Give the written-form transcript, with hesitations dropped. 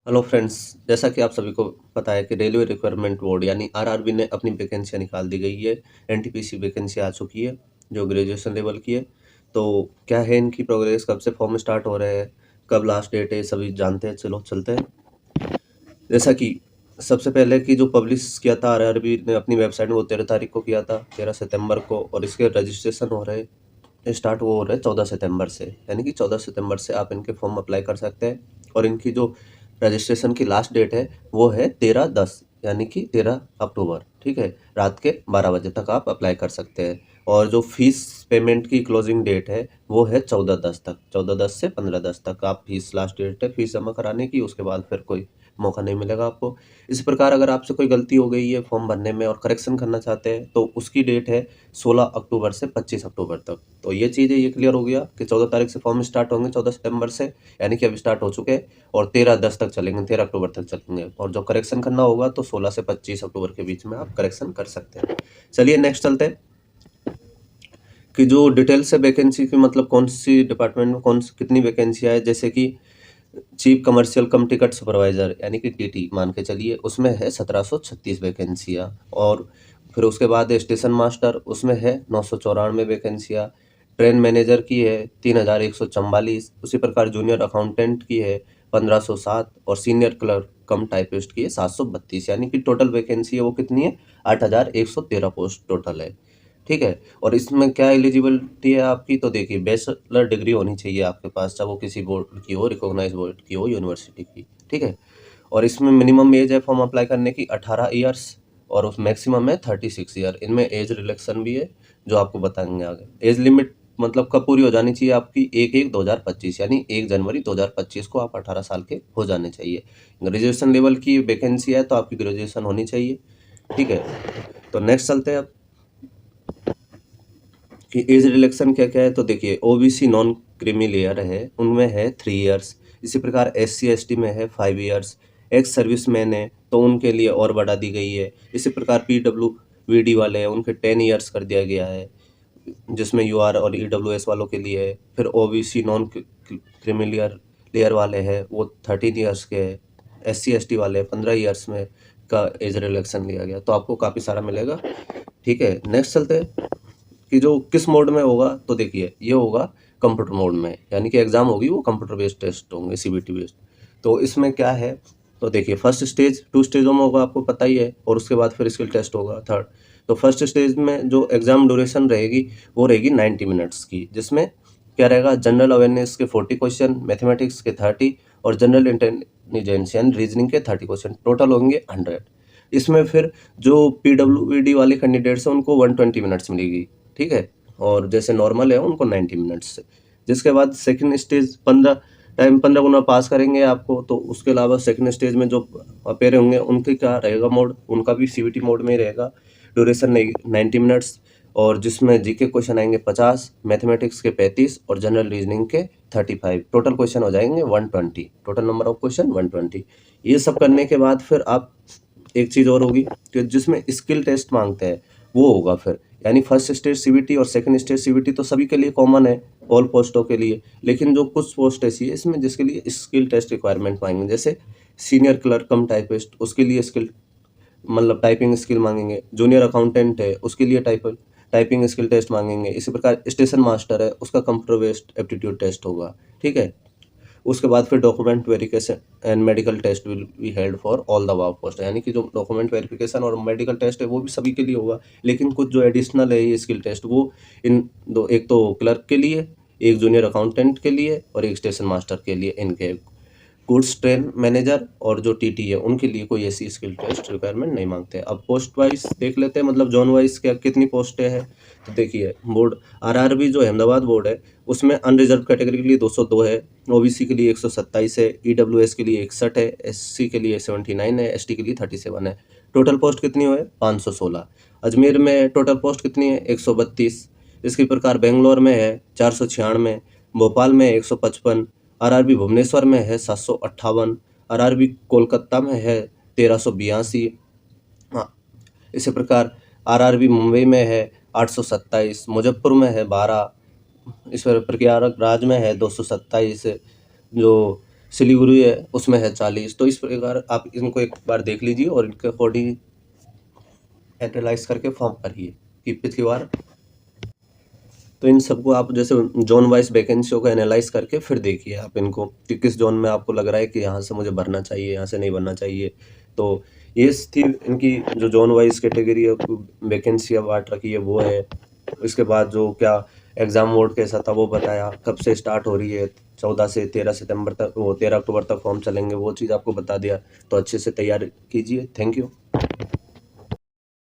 Hello friends, जैसा कि आप सभी को पता है कि रेलवे रिक्वायरमेंट बोर्ड यानी आरआरबी ने अपनी वैकेंसियाँ निकाल दी गई है। एनटीपीसी वैकेंसी आ चुकी है जो ग्रेजुएशन लेवल की है। तो क्या है इनकी प्रोग्रेस, कब से फॉर्म स्टार्ट हो रहे हैं, कब लास्ट डेट है, सभी जानते हैं। चलो चलते हैं। जैसा कि सबसे पहले कि जो पब्लिश किया था आरआरबी ने अपनी वेबसाइट में, वो 13 तारीख को किया था, 13 सितंबर को। और इसके रजिस्ट्रेशन स्टार्ट वो हो रहे हैं 14 सितंबर से, यानी कि 14 सितंबर से आप इनके फॉर्म अप्लाई कर सकते हैं। और इनकी जो रजिस्ट्रेशन की लास्ट डेट है वो है 13/10, यानी कि 13 अक्टूबर। ठीक है, रात के 12 बजे तक आप अप्लाई कर सकते हैं। और जो फीस पेमेंट की क्लोजिंग डेट है वो है 14/10 तक, 14/10 से 15/10 तक आप फीस, लास्ट डेट है फीस जमा कराने की। उसके बाद फिर कोई मौका नहीं मिलेगा आपको। इस प्रकार अगर आपसे कोई गलती हो गई है फॉर्म भरने में और करेक्शन करना चाहते हैं तो उसकी डेट है 16 अक्टूबर से 25 अक्टूबर तक। तो ये चीज़ है, ये क्लियर हो गया कि 14 तारीख से फॉर्म स्टार्ट होंगे, 14 सितंबर से, यानी कि अब स्टार्ट हो चुके हैं। और 13/10 तक चलेंगे, 13 अक्टूबर तक चलेंगे। और जो करेक्शन करना होगा तो 16 से 25 अक्टूबर के बीच में आप करेक्शन कर सकते हैं। चलिए नेक्स्ट चलते हैं कि जो डिटेल्स है वैकेंसी की, मतलब कौन सी डिपार्टमेंट में कौन सी कितनी वैकेंसियाँ है। जैसे कि चीफ कमर्शियल कम टिकट सुपरवाइजर यानी कि टीटी मान के चलिए, उसमें है 1736 वैकेंसियाँ। और फिर उसके बाद स्टेशन मास्टर, उसमें है 994 वैकेंसियाँ। ट्रेन मैनेजर की है 3144। उसी प्रकार जूनियर अकाउंटेंट की है 1507। और सीनियर क्लर्क कम टाइपिस्ट की है 732। यानी कि टोटल वैकेंसी है वो कितनी है, 8113 पोस्ट टोटल है। ठीक है। और इसमें क्या एलिजिबिलिटी है आपकी, तो देखिए बैचलर डिग्री होनी चाहिए आपके पास, चाहे वो किसी बोर्ड की हो, रिकॉग्नाइज बोर्ड की हो, यूनिवर्सिटी की। ठीक है। और इसमें मिनिमम एज है फॉर्म अप्लाई करने की 18 ईयर्स, और उस मैक्सिमम है 36 ईयर। इनमें एज रिलैक्सन भी है जो आपको बताएंगे आगे। एज लिमिट मतलब कब पूरी हो जानी चाहिए आपकी, 1/1/2025, यानी 1 जनवरी 2025 को आप 18 साल के हो जाने चाहिए। ग्रेजुएशन लेवल की वैकेंसी है तो आपकी ग्रेजुएशन होनी चाहिए। ठीक है। तो नेक्स्ट चलते हैं अब कि एज रिलैक्सन क्या क्या है। तो देखिए ओबीसी नॉन क्रीमी लेयर है उनमें है 3 इयर्स। इसी प्रकार एससी एसटी में है 5 इयर्स। एक्स सर्विस मैन है तो उनके लिए और बढ़ा दी गई है। इसी प्रकार पीडब्ल्यूवीडी वाले हैं उनके 10 इयर्स कर दिया गया है, जिसमें यूआर और ईडब्ल्यूएस वालों के लिए है। फिर ओबीसी नॉन क्रीमी लेयर वाले हैं वो 13 इयर्स के हैं। एससी एसटी वाले 15 इयर्स में का एज रिलैक्सन लिया गया, तो आपको काफ़ी सारा मिलेगा। ठीक है। नेक्स्ट चलते हैं कि जो किस मोड में होगा। तो देखिए ये होगा कंप्यूटर मोड में, यानी कि एग्जाम होगी वो कंप्यूटर बेस्ड टेस्ट होंगे, सीबीटी बेस्ड। तो इसमें क्या है, तो देखिए फर्स्ट स्टेज 2 स्टेजों में होगा, आपको पता ही है। और उसके बाद फिर स्किल टेस्ट होगा थर्ड। तो फर्स्ट स्टेज में जो एग्जाम ड्यूरेशन रहेगी वो रहेगी 90 मिनट्स की, जिसमें क्या रहेगा, जनरल अवेयरनेस के 40 क्वेश्चन, मैथमेटिक्स के 30 और जनरल इंटेलिजेंस यानी रीजनिंग के 30 क्वेश्चन, टोटल होंगे 100। इसमें फिर जो पीडब्ल्यूडी वाले कैंडिडेट्स हैं उनको 120 मिनट्स मिलेगी। ठीक है। और जैसे नॉर्मल है उनको 90 मिनट्स से। जिसके बाद सेकंड स्टेज 15 गुना पास करेंगे आपको। तो उसके अलावा सेकंड स्टेज में जो अपेयर होंगे उनके क्या रहेगा मोड, उनका भी सीबीटी मोड में ही रहेगा। ड्यूरेशन 90 मिनट्स, और जिसमें जीके क्वेश्चन आएंगे 50, मैथमेटिक्स के 35 और जनरल रीजनिंग के 35। टोटल क्वेश्चन हो जाएंगे 120, टोटल नंबर ऑफ क्वेश्चन 120। ये सब करने के बाद फिर आप एक चीज़ और होगी कि जिसमें स्किल टेस्ट मांगते हैं वो होगा फिर, यानी फर्स्ट स्टेज सीबीटी और सेकंड स्टेज सीबीटी तो सभी के लिए कॉमन है, ऑल पोस्टों के लिए। लेकिन जो कुछ पोस्ट ऐसी है इसमें जिसके लिए स्किल टेस्ट रिक्वायरमेंट मांगेंगे, जैसे सीनियर क्लर्क कम टाइपिस्ट, उसके लिए स्किल मतलब टाइपिंग स्किल मांगेंगे। जूनियर अकाउंटेंट है उसके लिए टाइपिंग स्किल टेस्ट मांगेंगे। इसी प्रकार स्टेशन मास्टर है उसका कंप्यूटर बेस्ड एप्टीट्यूड टेस्ट होगा। ठीक है। उसके बाद फिर document verification and medical test will be held for all the above post, यानी कि जो डॉक्यूमेंट वेरिफिकेशन और मेडिकल टेस्ट है वो भी सभी के लिए होगा। लेकिन कुछ जो एडिशनल है ये स्किल टेस्ट, वो इन दो, एक तो क्लर्क के लिए, एक जूनियर अकाउंटेंट के लिए और एक स्टेशन मास्टर के लिए, इनके गुड्स ट्रेन मैनेजर और जो टीटी है उनके लिए कोई ऐसी स्किल टेस्ट रिक्वायरमेंट नहीं मांगते। अब पोस्ट वाइज देख लेते हैं, मतलब जोन वाइज क्या कितनी पोस्टें हैं। तो देखिए बोर्ड आरआरबी जो अहमदाबाद बोर्ड है उसमें अनरिजर्व कैटेगरी के लिए 202 है, ओबीसी के लिए 127 है, ईडब्ल्यूएस के लिए 61 है, एससी के लिए 79 है, एसटी के लिए 37 है। टोटल पोस्ट कितनी है 516। अजमेर में टोटल पोस्ट कितनी है 132। इसके प्रकार बेंगलोर में है 496, भोपाल में 155, आरआरबी भुवनेश्वर में है 758, आरआरबी कोलकाता में है 1382। हाँ, इसी प्रकार आरआरबी मुंबई में है 827, मुजफ्फर में है 12, इस प्रकार प्रयागराज में है 227, जो सिलीगुड़ी है उसमें है 40। तो इस प्रकार आप इनको एक बार देख लीजिए और इनके अकॉर्डिंग एनालाइज करके फॉर्म भरिए कि पिछली बार। तो इन सबको आप जैसे जोन वाइज वैकेंसियों को एनालाइज करके फिर देखिए आप इनको कि किस जोन में आपको लग रहा है कि यहाँ से मुझे भरना चाहिए, यहाँ से नहीं भरना चाहिए। तो ये थी इनकी जो जोन वाइज कैटेगरी वैकेंसी बांट रखी है वो है। इसके बाद जो क्या एग्ज़ाम मोड कैसा था वो बताया, कब से स्टार्ट हो रही है, 14 से 13 सितंबर तक, वो 13 अक्टूबर तक फॉर्म चलेंगे, वो चीज़ आपको बता दिया। तो अच्छे से तैयार कीजिए। Thank you.